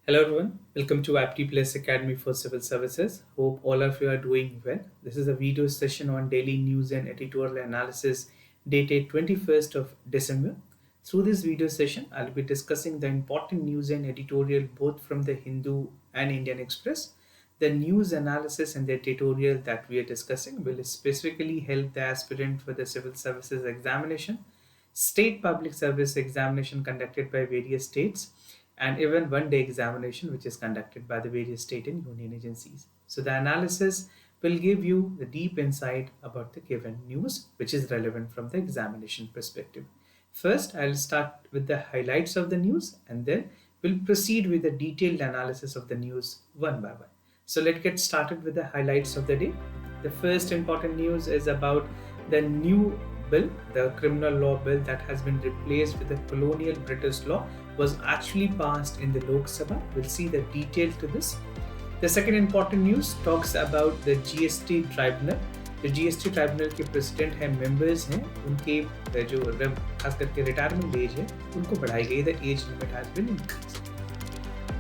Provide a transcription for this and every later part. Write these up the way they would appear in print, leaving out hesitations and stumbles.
Hello everyone, welcome to Apti Plus Academy for Civil Services. Hope all of you are doing well. This is a video session on daily news and editorial analysis dated 21st of December. Through this video session, I'll be discussing the important news and editorial both from the Hindu and Indian Express. The news analysis and the editorial that we are discussing will specifically help the aspirant for the civil services examination, state public service examination conducted by various states, and even one-day examination which is conducted by the various state and union agencies. So the analysis will give you the deep insight about the given news which is relevant from the examination perspective. First, I'll start with the highlights of the news and then we'll proceed with the detailed analysis of the news one by one. So let's get started with the highlights of the day. The first important news is about the new bill, the criminal law bill that has been replaced with the colonial British law was actually passed in the Lok Sabha. We'll see the detail to this. The second important news talks about the GST tribunal. जो GST tribunal के president हैं, members हैं, उनके जो खास करके retirement age है उनको बढ़ाई गई. The age limit has been increased.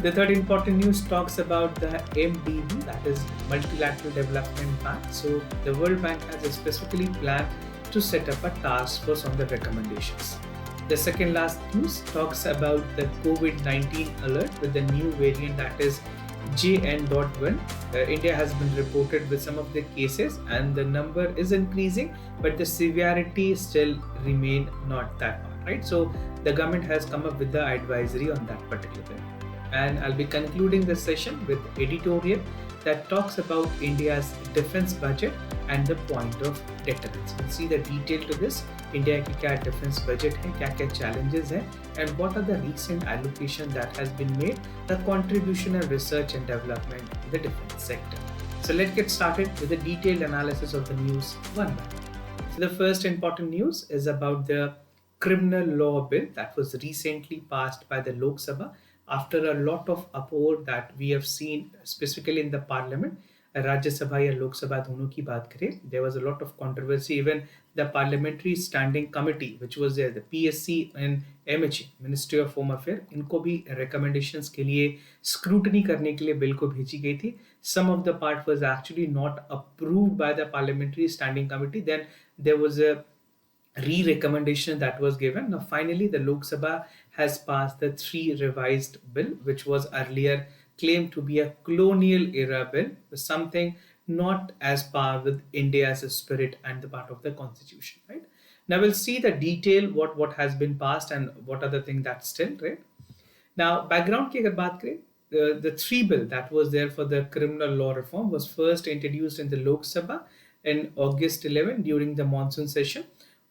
The third important news talks about the MDB, that is Multilateral Development Bank. So the World Bank has specifically planned to set up a task force on the recommendations. The second last news talks about the COVID-19 alert with the new variant, that is JN.1. India has been reported with some of the cases and the number is increasing, but the severity still remain not that high, right? So the government has come up with the advisory on that particular thing. And I'll be concluding the session with editorial that talks about India's defense budget and the point of deterrence. We'll see the detail to this. India की क्या defense budget है, क्या क्या challenges हैं, and what are the recent allocation that has been made, the contribution and research and development in the defense sector. So let's get started with the detailed analysis of the news one by one. So the first important news is about the criminal law bill that was recently passed by the Lok Sabha after a lot of uproar that we have seen specifically in the parliament. Rajya Sabha या लोक सभा दोनों की बात करें, there was a lot of controversy. Even the parliamentary standing committee which was there, the PSC and MHA, Ministry of Home Affairs, इनको भी recommendations के लिए scrutiny करने के लिए बिल को भेजी गई थी. Some of the part was actually not approved by the parliamentary standing committee. Then there was a re-recommendation that was given. Now finally the Lok Sabha has passed the three revised bill which was earlier claimed to be a colonial era bill, something not as par with India's spirit and the part of the constitution, right? Now we'll see the detail what has been passed and what are the things that's still, right? Now background की अगर बात करें, the three bill that was there for the criminal law reform was first introduced in the Lok Sabha in August 11 during the monsoon session.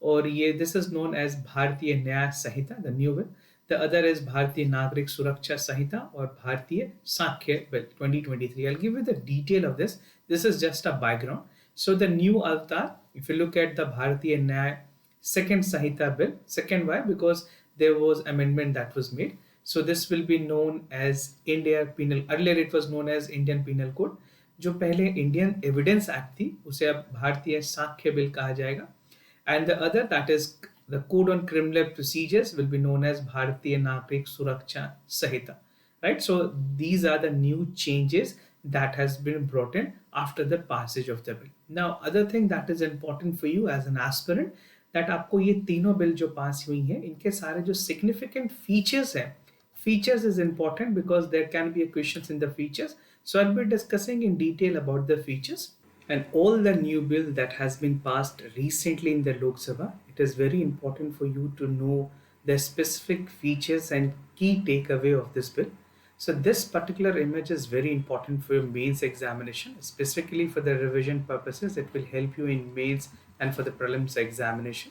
और ये this is known as भारतीय न्याय संहिता, the new bill. The other is भारतीय नागरिक सुरक्षा संहिता और भारतीय साक्ष्य bill 2023. I'll give you the detail of this. This is just a background. So the new avatar, if you look at the भारतीय न्याय second Samhita bill, second why? Because there was amendment that was made. So this will be known as India Penal. Earlier it was known as Indian Penal Code. जो पहले Indian evidence act थी उसे अब भारतीय साक्ष्य bill कहा जाएगा. And the other, that is the Code on Criminal Procedures, will be known as Bharatiya Nagrik Suraksha Sahita, right? So these are the new changes that has been brought in after the passage of the bill. Now other thing that is important for you as an aspirant, that आपको ये तीनों bill जो पास हुई हैं इनके सारे जो significant features हैं, features is important because there can be a questions in the features. So I'll be discussing in detail about the features. And all the new bill that has been passed recently in the Lok Sabha, it is very important for you to know the specific features and key takeaway of this bill. So this particular image is very important for your mains examination, specifically for the revision purposes. It will help you in mains and for the prelims examination.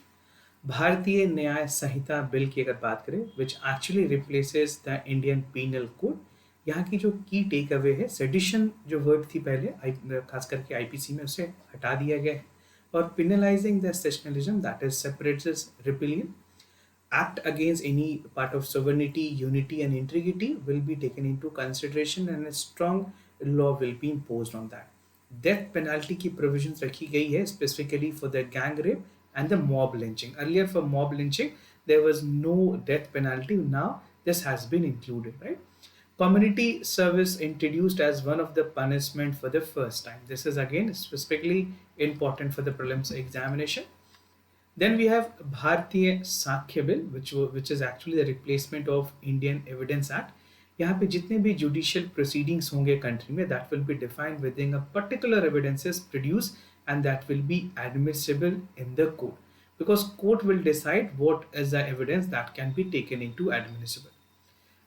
भारतीय न्याय संहिता bill की अगर बात करें, which actually replaces the Indian Penal Code. यहाँ की जो की टेक अवे है, सेडिशन जो वर्ड थी पहले खास करके आईपीसी में, उसे हटा दिया गया है. और penalising the sectionalism, that is separatist rebellion, act against any part of sovereignty, unity and integrity will be taken into consideration and a strong law will be imposed on that. Death penalty की provisions रखी गई है specifically for the gang rape and the mob lynching. Earlier for mob lynching there was no death penalty, now this has been included, right? Community service introduced as one of the punishment for the first time. This is again specifically important for the prelims examination. Then we have Bharatiya Sakya Bill, which is actually the replacement of Indian Evidence Act. यहाँ पे जितने भी judicial proceedings होंगे country में, that will be defined within a particular evidences produced, and that will be admissible in the court, because court will decide what is the evidence that can be taken into admissible.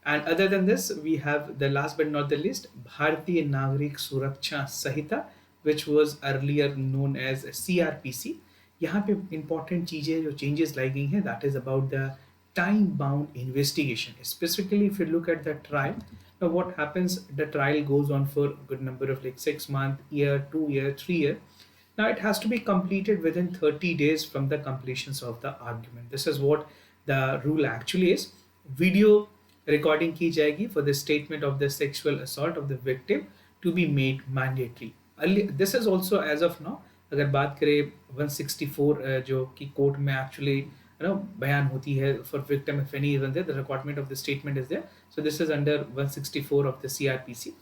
And other than this, we have the last but not the least, Bharatiya Nagrik Suraksha Sahita, which was earlier known as CRPC. यहाँ पे important चीजें जो changes लाई गई हैं, that is about the time bound investigation. Specifically, if you look at the trial, now what happens, the trial goes on for a good number of like 6 months, year, 2 year, 3 year. Now it has to be completed within 30 days from the completions of the argument. This is what the rule actually is. Video recording की जाएगी for the statement of the sexual assault of the victim to be made mandatory. This is also as of now. अगर बात करें 164 जो कि court में actually बयान होती है for victim if any even there, the recordment of the statement is there. So this is under 164 of the CRPC.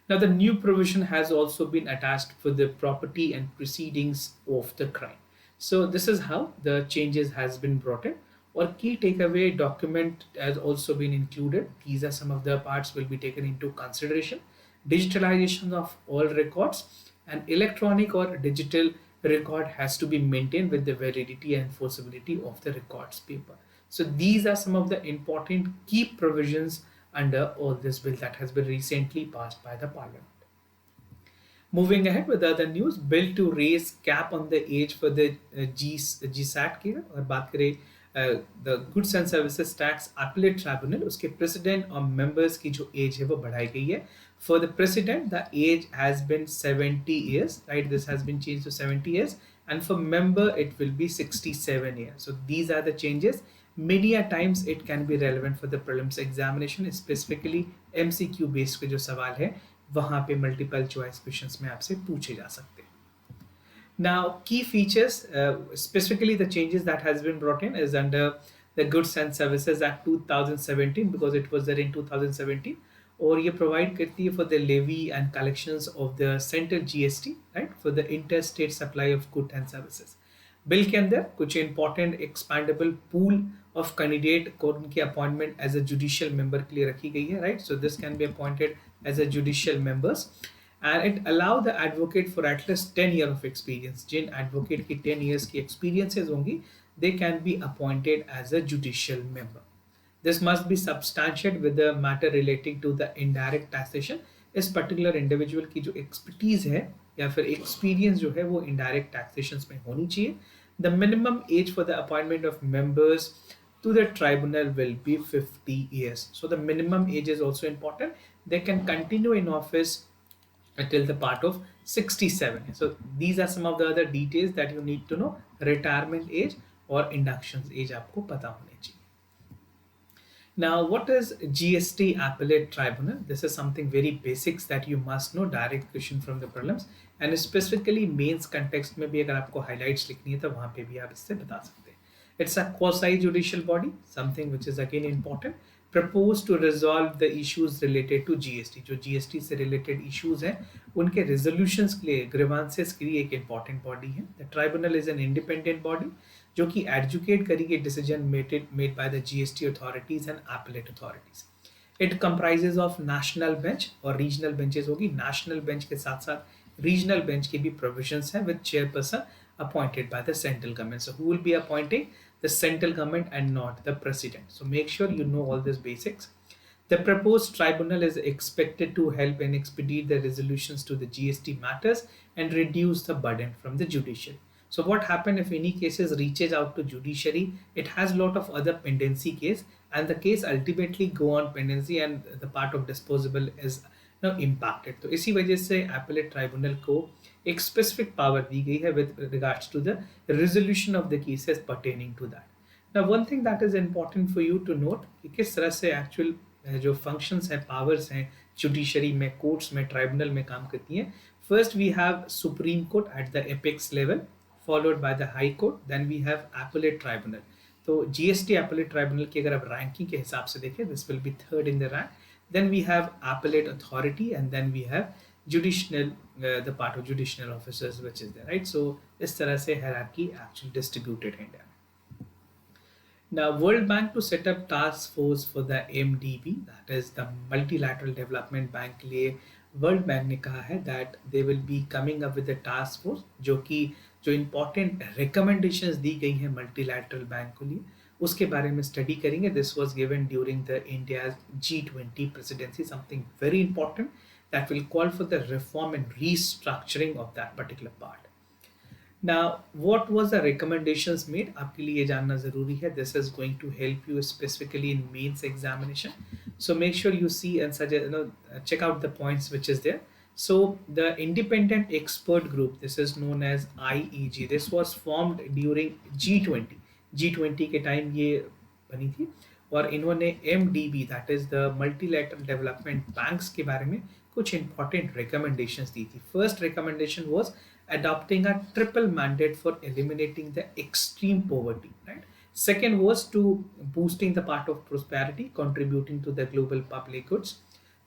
Now the new provision has also been attached for the property and proceedings of the crime. So this is how the changes has been brought in. Or key takeaway document has also been included. These are some of the parts will be taken into consideration. Digitalization of all records, and electronic or digital record has to be maintained with the validity and enforceability of the records paper. So these are some of the important key provisions under all this bill that has been recently passed by the parliament. Moving ahead with other news, bill to raise cap on the age for the GSAT की अगर बात करें the goods and services tax appellate tribunal, उसके president और members की जो age है वो बढ़ाई गई है. For the president, the age has been 70 years, right? This has been changed to 70 years, and for member it will be 67 years. So these are the changes. Many a times it can be relevant for the prelims examination, specifically MCQ based के जो सवाल है वहाँ पे multiple choice questions में आपसे पूछे जा सकते हैं. Now, key features, specifically the changes that has been brought in is under the Goods and Services Act 2017, because it was there in 2017. और ये provide करती है for the levy and collections of the central GST, right, for the interstate supply of goods and services. Bill के अंदर कुछ important expandable pool of candidate को उनकी appointment as a judicial member के लिए रखी गई है, right? So this can be appointed as a judicial members, and it allow the advocate for at least 10 years of experience. Jin advocate की 10 years की experiences होंगी, they can be appointed as a judicial member. This must be substantiated with the matter relating to the indirect taxation. इस particular individual की जो expertise है या फिर experience जो है वो indirect taxations में होनी चाहिए. The minimum age for the appointment of members to the tribunal will be 50 years. So the minimum age is also important. They can continue in office until the part of 67. So these are some of the other details that you need to know. Retirement age or inductions age आपको पता होने चाहिए. Now, what is GST Appellate Tribunal? This is something very basics that you must know. Direct question from the prelims, and specifically mains context में भी अगर आपको highlights लिखनी है तो वहाँ पे भी आप इससे बता सकते हैं. It's a quasi-judicial body, something which is again important. Proposed to resolve the issues related to GST. जो GST से related issues हैं, उनके resolutions के लिए, grievances के लिए एक important body है. The tribunal is an independent body जो कि adjudicate करेगी decision made by the GST authorities and appellate authorities. It comprises of national bench और regional benches होगी. National bench के साथ साथ regional bench की भी provisions हैं with chairperson appointed by the central government. So who will be appointing? The central government and not the president. So make sure you know all these basics. The proposed tribunal is expected to help and expedite the resolutions to the GST matters and reduce the burden from the judiciary. So what happens if any cases reaches out to judiciary? It has a lot of other pendency case, and the case ultimately go on pendency, and the part of disposable is impacted. तो इसी वजह से appellate tribunal को एक specific power दी गई है with regards to the resolution of the cases pertaining to that. Now one thing that is important for you to note कि किस तरह से actual जो functions हैं, powers हैं judiciary में, courts में, tribunal में काम करती हैं. First we have Supreme Court at the apex level, followed by the High Court, then we have appellate tribunal. तो GST appellate tribunal की अगर आप ranking के हिसाब से देखें, this will be third in the rank. Then we have appellate authority, and then we have judicial, the part of judicial officers which is there, right? So इस तरह से hierarchy actually distributed है India. Now, World Bank to set up task force for the MDB, that is the Multilateral Development Bank के लिए World Bank ने कहा है that they will be coming up with a task force जो कि जो important recommendations दी गई हैं multilateral bank को लिए उसके बारे में study करेंगे. This was given during the India's G20 presidency, something very important that will call for the reform and restructuring of that particular part. Now, what was the recommendations made? आपके लिए ये जानना ज़रूरी है. This is going to help you specifically in mains examination. So make sure you see and suggest, check out the points which is there. So the independent expert group, this is known as IEG. This was formed during G20. G20 के time ये बनी थी और इन्होंने MDB, that is the Multilateral Development Banks के बारे में कुछ important recommendations दी थी. First recommendation was adopting a triple mandate for eliminating the extreme poverty, right? Second was to boosting the part of prosperity, contributing to the global public goods.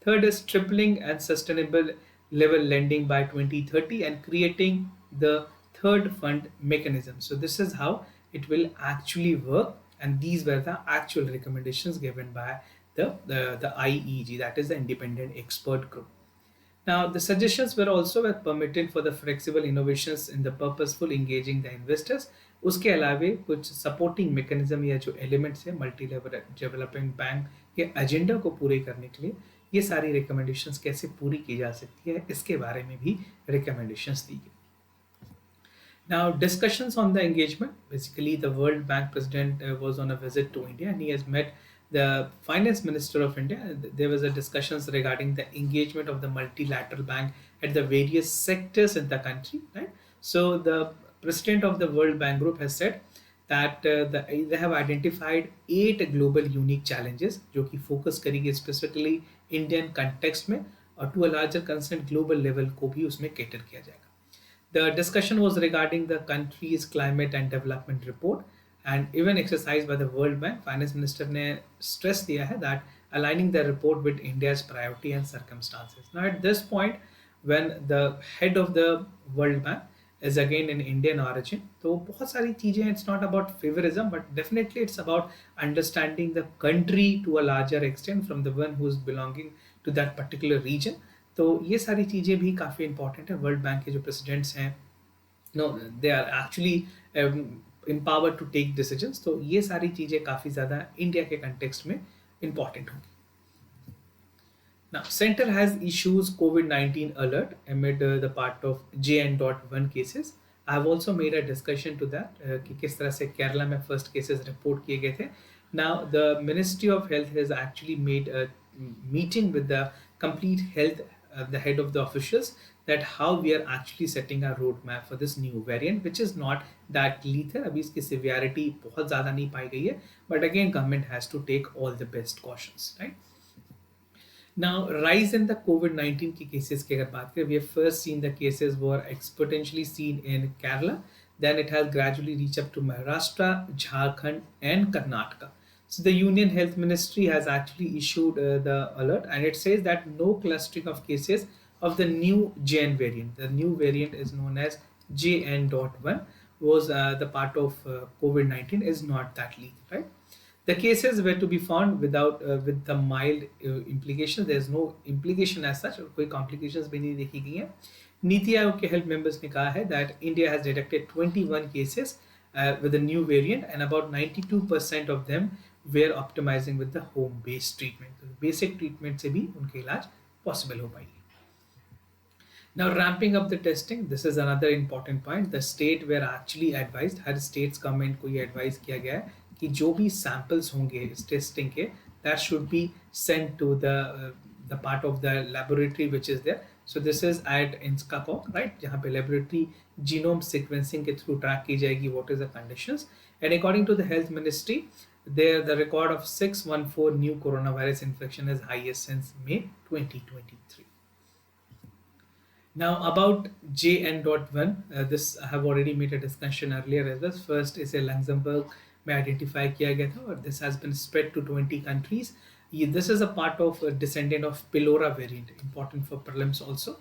Third is tripling and sustainable level lending by 2030 and creating the third fund mechanism. So this is how it will actually work, and these were the actual recommendations given by the IEG, that is the independent expert group. Now, the suggestions were permitted for the flexible innovations in the purposeful engaging the investors. उसके अलावे कुछ supporting mechanism या जो elements है multi level development bank के agenda को पूरे करने के लिए ये सारी रिकमेंडेशंस कैसे पूरी की जा सकती है इसके बारे में भी रिकमेंडेशंस दी गई. Now, discussions on the engagement. Basically, the World Bank president was on a visit to India and he has met the finance minister of India. There was a discussions regarding the engagement of the multilateral bank at the various sectors in the country, right? So the president of the World Bank Group has said that they have identified 8 global unique challenges जो कि focus करेंगे specifically Indian context में और to a larger concern global level को भी उसमें cater किया जाएगा. The discussion was regarding the country's climate and development report and even exercised by the World Bank. Finance Minister ने stress दिया है that aligning the report with India's priority and circumstances. Now at this point, when the head of the World Bank is again in Indian origin, तो बहुत सारी चीजें, it's not about favorism, but definitely it's about understanding the country to a larger extent from the one who is belonging to that particular region. तो ये सारी चीज़ें भी काफ़ी इंपॉर्टेंट है. वर्ल्ड बैंक के जो प्रेसिडेंट्स हैं they are actually empowered to take decisions. तो ये सारी चीज़ें काफ़ी ज़्यादा इंडिया के कंटेक्स्ट में इंपॉर्टेंट होंगी. Now, Center has issues COVID-19 alert amid the part of JN.1 cases. I have also made a discussion to that कि किस तरह से केरला में first cases report किए गए थे. Now, the Ministry of Health has actually made a meeting with the complete health, the head of the officials, that how we are actually setting a roadmap for this new variant, which is not that lethal. अभी इसकी severity बहुत ज़्यादा नहीं पाई गई है, but again government has to take all the best cautions, right? Now, rise in the COVID-19 की cases की अगर बात करें, we have first seen the cases were exponentially seen in Kerala, then it has gradually reached up to Maharashtra, Jharkhand and Karnataka. So the Union Health Ministry has actually issued the alert, and it says that no clustering of cases of the new JN variant. The new variant is known as JN.1 was the part of COVID-19 is not that lethal, right? The cases were to be found without with the mild implications. There is no implication as such, और कोई complications भी नहीं देखी गई हैं. नीति आयोग के health members ने कहा है that India has detected 21 cases with the new variant, and about 92% of them were optimizing with the home-based treatment. तो basic treatment से भी उनके इलाज possible हो पाएगी. Now, ramping up the testing, this is another important point. The state were actually advised, her states government को ये advise किया गया है कि जो भी samples होंगे इस testing के, that should be sent to the part of the laboratory which is there. So this is at Inskakok, right? जहाँ पे laboratory genome sequencing के through track की जाएगी what is the conditions. And according to the health ministry, there the record of 614 new coronavirus infection is highest since May 2023. Now about JN.1, this I have already made a discussion earlier as well. First is a Luxembourg में identify किया गया था और this has been spread to 20 countries. This is a part of a descendant of Pylora variant, important for prelims also.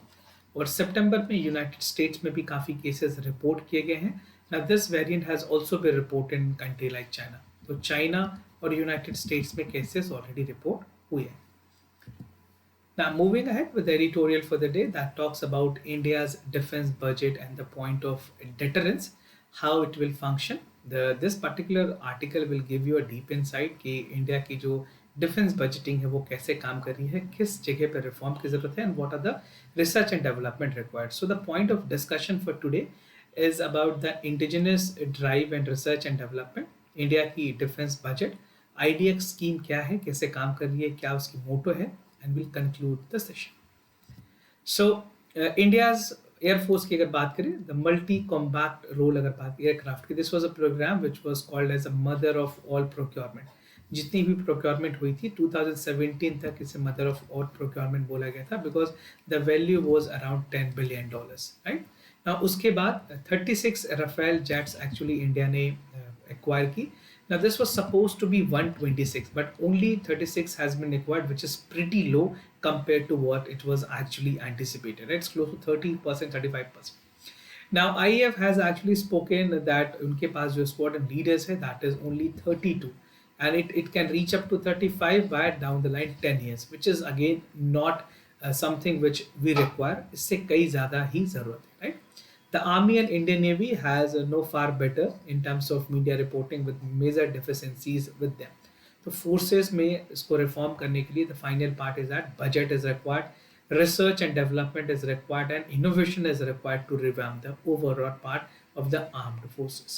और सितंबर में United states में भी काफ़ी केसेस रिपोर्ट किए गए हैं. Now this variant has also been reported in country like China. तो China और यूनाइटेड स्टेट्स में केसेस ऑलरेडी रिपोर्ट हुए हैं. Now, moving ahead with the editorial for the day that talks about India's defense budget and the point of deterrence, how it will function. This particular article will give you a deep insight कि India की जो defence budgeting है वो कैसे काम कर रही है, किस जगह पर रिफॉर्म की जरूरत है, and what are the research and development required. So the point of discussion for today is about the indigenous drive and research and development. India की डिफेंस बजट आईडीएक्स स्कीम क्या है, कैसे काम कर रही है, क्या उसकी मोटो है, and we'll conclude the session. So, India's Air Force की अगर बात करें, the multi-combat role अगर बात एयरक्राफ्ट की, this was a program which was called as a mother of all procurement. जितनी भी प्रोक्योरमेंट हुई थी 2017 तक इसे मदर ऑफ ऑल प्रोक्योरमेंट बोला गया था because the value was around $10 billion, right. ना उसके बाद 36 राफेल जेट्स एक्चुअली इंडिया ने एक्वायर की. Now this was supposed to be 126, but only 36 has been acquired, which is pretty low compared to what it was actually anticipated. It's close to 30%, 35%. Now IAF has actually spoken that उनके पास जो squadron leaders है that is only 32, and it can reach up to 35 by down the line 10 years, which is again not something which we require. इससे कई ज़्यादा ही ज़रूरत है, right? The Army and Indian Navy has no far better in terms of media reporting with major deficiencies with them. तो forces में इसको reform करने के लिए the final part is that budget is required, research and development is required, and innovation is required to revamp the overall part of the armed forces.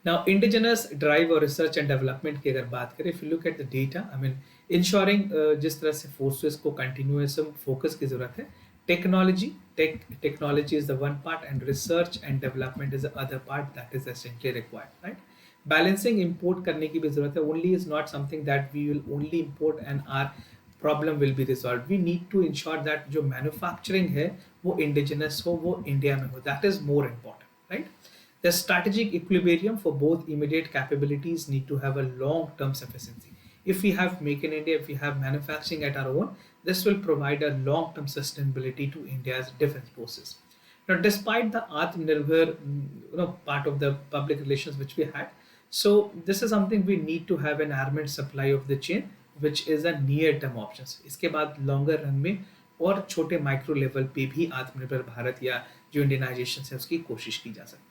Now, indigenous drive और research and development की अगर बात करें, if you look at the data, I mean, ensuring जिस तरह से forces को continuous focus की जरूरत है, technology is the one part, and research and development is the other part that is essentially required, right? Balancing import करने की भी जरूरत है. Only is not something that we will only import and our problem will be resolved. We need to ensure that जो manufacturing है वो indigenous हो, वो India में हो. That is more important, right? The strategic equilibrium for both immediate capabilities need to have a long-term sufficiency. If we have make in India, if we have manufacturing at our own, this will provide a long-term sustainability to India's defense forces. Now, despite the Atmanirbhar part of the public relations which we had, so this is something we need to have an armament supply of the chain, which is a near-term options. इसके बाद longer run में और छोटे micro level पे भी आत्मनिर्भर भारत या जो इंडियनाइजेशन है उसकी कोशिश की जा सकती है.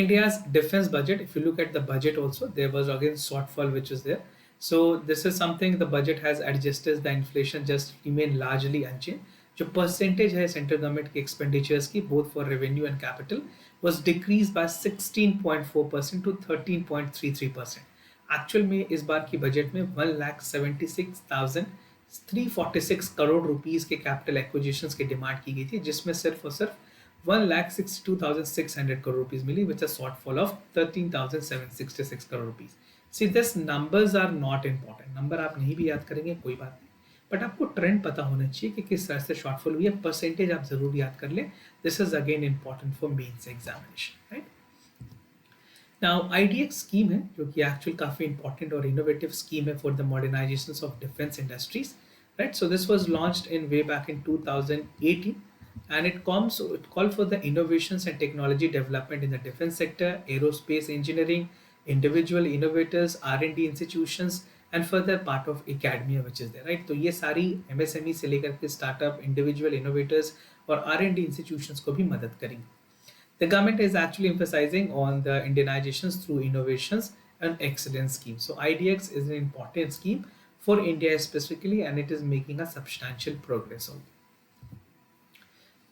India's defense budget, if you look at the budget also, there was again shortfall which is there. So this is something the budget has adjusted, the inflation just remain largely unchanged. जो percentage है central government की expenditures की both for revenue and capital was decreased by 16.4% to 13.33%. Actual में इस बार की budget में 1,76,346 crore rupees के capital acquisitions की डिमांड की गई थी, जिसमें सिर्फ और सिर्फ 1,62,600 crore rupees मिली, which is a shortfall of 13,766 crore rupees. See, this numbers are not important. Number आप नहीं भी याद करेंगे कोई बात नहीं, बट आपको ट्रेंड पता होना चाहिए कि किस तरह से शॉर्टफॉल हुई है. परसेंटेज आप जरूर याद कर लें. This is again important for mains examination, right. Now iDEX scheme है जो कि एक्चुअल काफी इंपॉर्टेंट और इनोवेटिव स्कीम है for the modernisation of defence industries, right. So this was launched in way back in 2018. And it called for the innovations and technology development in the defense sector, aerospace engineering, individual innovators, R&D institutions, and further part of academia which is there, right? तो ये सारी MSME से लेकर के startup, individual innovators और R&D institutions को भी मदद करेंगे. The government is actually emphasizing on the Indianizations through innovations and excellence scheme. So IDX is an important scheme for India specifically, and it is making a substantial progress on.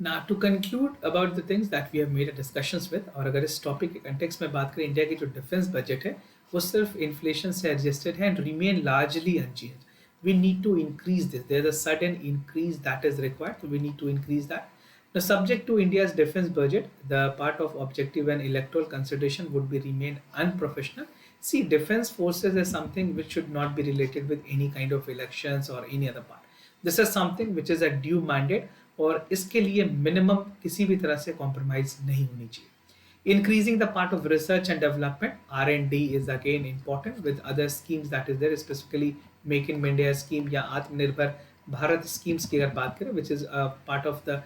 Now to conclude about the things that we have made a discussions with, और अगर इस topic के context में बात करें, India की जो defence budget है वो सिर्फ इन्फ्लेशन से एडजस्टेड है and remain largely unchanged. We need to increase this. There is a sudden increase that is required, so we need to increase that. Now, subject to India's defense budget, the part of objective and electoral consideration would be remain unprofessional. See, defense forces is something which should not be related with any kind of elections or any other part. This is something which is a due mandate और इसके लिए minimum किसी भी तरह से compromise नहीं होनी चाहिए. Increasing the part of research and development, R&D is again important with other schemes that is there, specifically Make in India scheme या आत्मनिर्भर भारत schemes की अगर बात करें, which is a part of the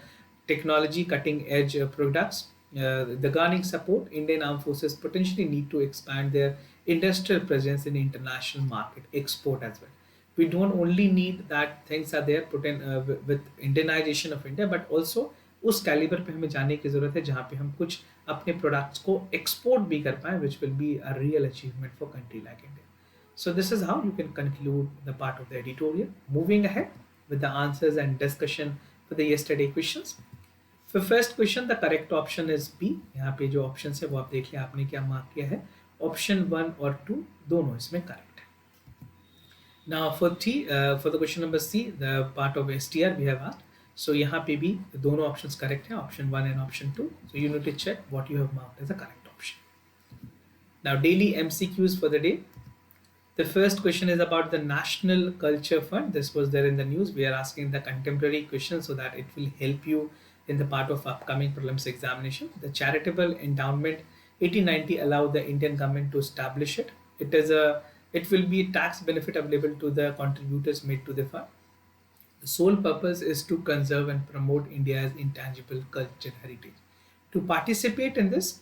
technology cutting edge products. The garnering support, Indian Armed Forces potentially need to expand their industrial presence in international market, export as well. We don't only need that things are there put in with Indianization of India, but also उस calibre पे हमें जाने की ज़रूरत है जहाँ पे हम कुछ अपने प्रोडक्ट्स को एक्सपोर्ट भी कर पाएँ, which will be a real achievement for country like India. So this is how you can conclude the part of the editorial. Moving ahead with the answers and discussion for the yesterday questions. For first question, the correct option is B. यहाँ पे जो options है वो आप देख लिया आपने क्या मार्क किया है. Option 1 और 2 दोनों इसमें correct है. Now for the question number C, the part of STR we have asked. So यहाँ पे भी दोनों options correct है, option 1 and option 2. So you need to check what you have marked as the correct option. Now daily MCQs for the day. The first question is about the National Culture Fund. This was there in the news. We are asking the contemporary questions so that it will help you in the part of upcoming prelims examination. The charitable endowment 1890 allowed the Indian government to establish it. It will be a tax benefit available to the contributors made to the fund. The sole purpose is to conserve and promote India's intangible cultural heritage. To participate in this,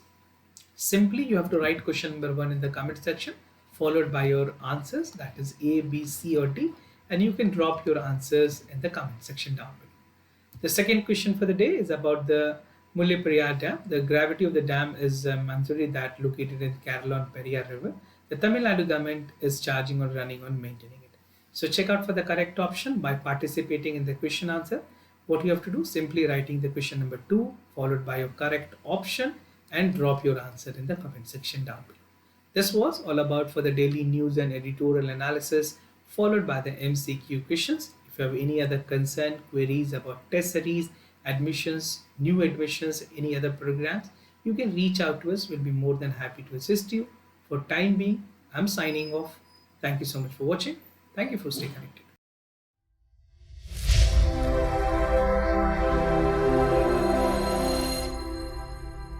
simply you have to write question number 1 in the comment section, followed by your answers, that is A, B, C or D, and you can drop your answers in the comment section down below. The second question for the day is about the Mullaperiyar Dam. The gravity of the dam is Mansuri, that located in Kerala on Periyar River. The Tamil Nadu government is charging or running on maintaining it. So check out for the correct option by participating in the question answer. What you have to do, simply writing the question number 2 followed by your correct option and drop your answer in the comment section down below. This was all about for the daily news and editorial analysis followed by the MCQ questions. If you have any other concern, queries about test series, admissions, new admissions, any other programs, you can reach out to us. We'll be more than happy to assist you. For time being, I'm signing off. Thank you so much for watching. Thank you for staying connected.